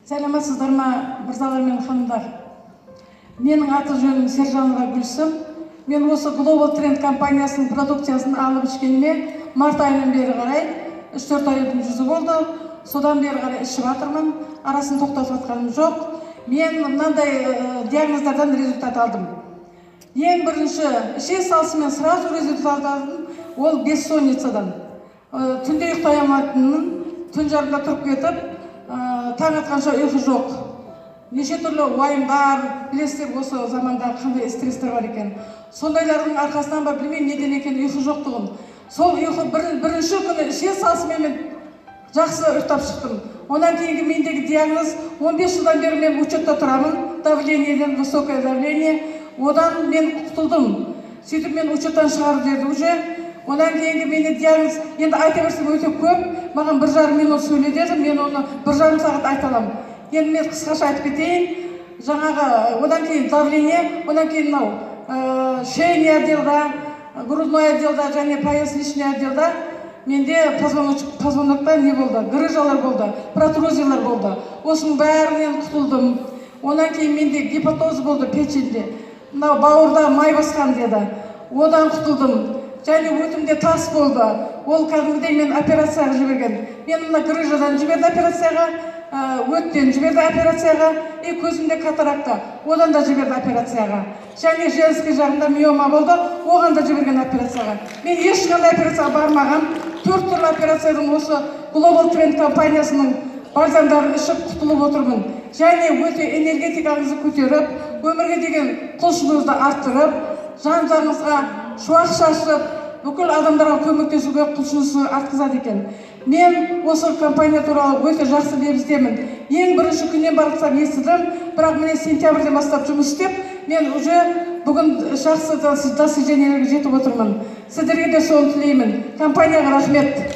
Сәлеметсіздер ма, мырзалар мен ханымдар? Менің аты жөнім Сержанова Гүлсім. Мен осы Global Trend компаниясының продукциясын алып ішкеніме март айынан бері қарай 3-4 айдың жүзі болды. Содан бері қарай ішіп жатырмын. Арасын тоқтатып жатқаным жоқ. Мен мынандай диагноздардан результат алдым. Ең бірінші іше салысымен сразу результат алдым. Ол бессонницадан. Түнде ұйықтай алмайтынмын, түн жарымда тұрып кетіп, таң атқанша ұйқы жоқ. Неше түрлі уайымдар, білесіздер осы заманда қандай стресстер бар екен. Сондайлардың арқасынан ба білмеймін неден екен ұйқы жоқтығын. Сол ұйқы бірінші күні іше салысымен мен жақсы ұйықтап шықтым. Онан кейінгі мендегі диагноз 15 жылдан бері мен учетта тұрамын, давлениеден, высокое давление. Одан мен құтылдым. Сөйтіп мен учеттан шығарып деді уже. Онан кейінгі менде диагноз, енді айта берсем өте көп, маған 1,5 минут сөйле деді, мен оны 1,5 сағат айта аламын. Енді мен қысқаша айтып кетейін. Жаңағы одан кейін давление, одан кейін мынау шейный отделда, грудной отделда және поясничный отделда менде позвонокта не болды? Грыжалар болды, протрузиялар болды. Осының бәрінен құтылдым. Онан кейін менде гепатоз болды печеньде. Мынау бауырда май басқан деді. Одан құтылдым. Және өтімде тас болды. Ол кәдімгідей мен операцияға жіберген. Мен мына грыжадан жіберді операцияға, өттен жіберді операцияға, көзімде катаракта. Одан да жіберді операцияға. Және женский жағында миома болды, оған да жіберген операцияға. Мен ешқандай операцияға бармаған. 4 түрлі операциядан осы Global Trend компаниясының бальзамдарын ішіп құтылып отырмын. Және өте энергетикаңызды көтеріп, өмірге деген құлшынығызды арттырып, жан-жағыңызға шуақ шашып, бүкіл адамдарға көмектесуге құлшынысы артқызады екен. Мен осы компания туралы өте жақсы лебіздемін. Ең бірінші күннен барсам естідім, бірақ міне сентябрьден бастап жұмыс істеп, мен уже бүгін жақсы достижениелерге жетіп отырмын. Сіздерге де соны тілеймін. Компанияға рахмет.